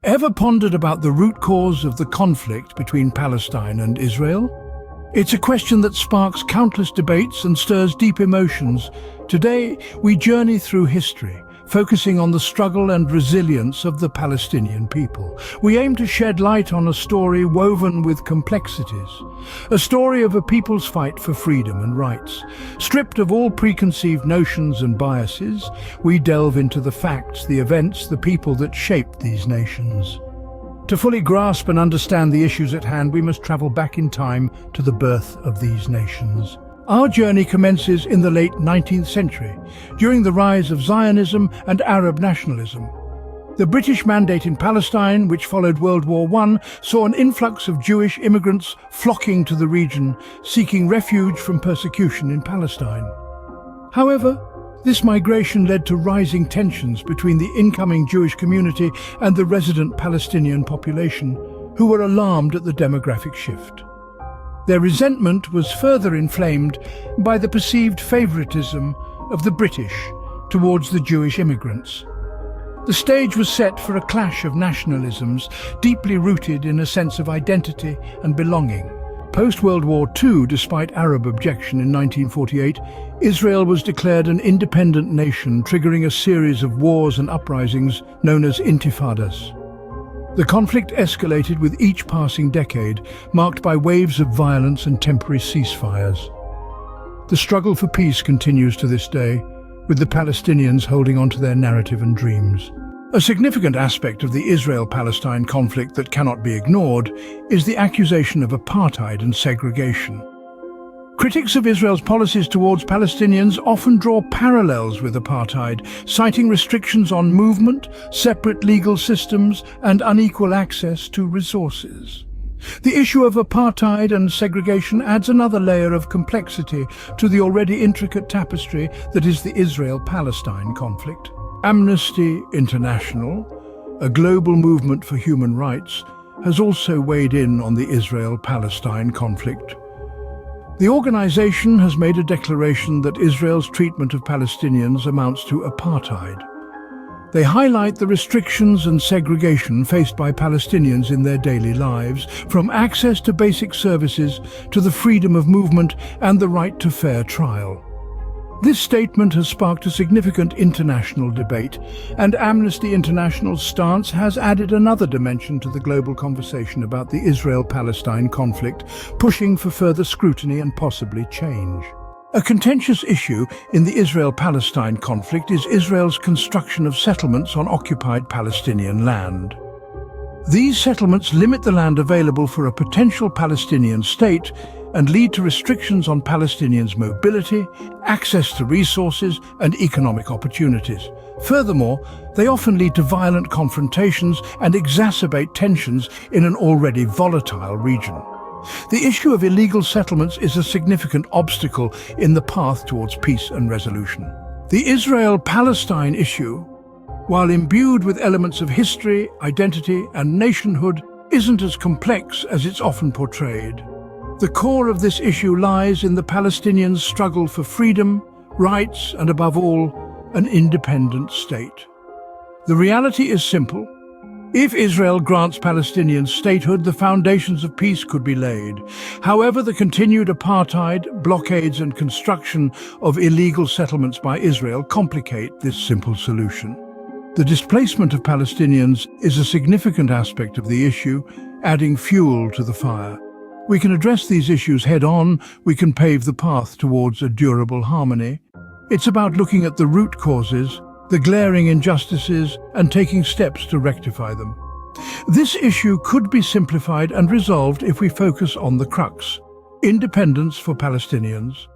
Ever pondered about the root cause of the conflict between Palestine and Israel? It's a question that sparks countless debates and stirs deep emotions. Today, we journey through history, focusing on the struggle and resilience of the Palestinian people. We aim to shed light on a story woven with complexities, a story of a people's fight for freedom and rights. Stripped of all preconceived notions and biases, we delve into the facts, the events, the people that shaped these nations. To fully grasp and understand the issues at hand, we must travel back in time to the birth of these nations. Our journey commences in the late 19th century, during the rise of Zionism and Arab nationalism. The British Mandate in Palestine, which followed World War I, saw an influx of Jewish immigrants flocking to the region, seeking refuge from persecution in Palestine. However, this migration led to rising tensions between the incoming Jewish community and the resident Palestinian population, who were alarmed at the demographic shift. Their resentment was further inflamed by the perceived favoritism of the British towards the Jewish immigrants. The stage was set for a clash of nationalisms deeply rooted in a sense of identity and belonging. Post-World War II, despite Arab objection in 1948, Israel was declared an independent nation, triggering a series of wars and uprisings known as intifadas. The conflict escalated with each passing decade, marked by waves of violence and temporary ceasefires. The struggle for peace continues to this day, with the Palestinians holding on to their narrative and dreams. A significant aspect of the Israel-Palestine conflict that cannot be ignored is the accusation of apartheid and segregation. Critics of Israel's policies towards Palestinians often draw parallels with apartheid, citing restrictions on movement, separate legal systems, and unequal access to resources. The issue of apartheid and segregation adds another layer of complexity to the already intricate tapestry that is the Israel-Palestine conflict. Amnesty International, a global movement for human rights, has also weighed in on the Israel-Palestine conflict. The organization has made a declaration that Israel's treatment of Palestinians amounts to apartheid. They highlight the restrictions and segregation faced by Palestinians in their daily lives, from access to basic services to the freedom of movement and the right to fair trial. This statement has sparked a significant international debate, and Amnesty International's stance has added another dimension to the global conversation about the Israel-Palestine conflict, pushing for further scrutiny and possibly change. A contentious issue in the Israel-Palestine conflict is Israel's construction of settlements on occupied Palestinian land. These settlements limit the land available for a potential Palestinian state and lead to restrictions on Palestinians' mobility, access to resources, and economic opportunities. Furthermore, they often lead to violent confrontations and exacerbate tensions in an already volatile region. The issue of illegal settlements is a significant obstacle in the path towards peace and resolution. The Israel-Palestine issue, while imbued with elements of history, identity, and nationhood, isn't as complex as it's often portrayed. The core of this issue lies in the Palestinians' struggle for freedom, rights, and above all, an independent state. The reality is simple. If Israel grants Palestinians statehood, the foundations of peace could be laid. However, the continued apartheid, blockades, and construction of illegal settlements by Israel complicate this simple solution. The displacement of Palestinians is a significant aspect of the issue, adding fuel to the fire. We can address these issues head-on. We can pave the path towards a durable harmony. It's about looking at the root causes, the glaring injustices, and taking steps to rectify them. This issue could be simplified and resolved if we focus on the crux: independence for Palestinians.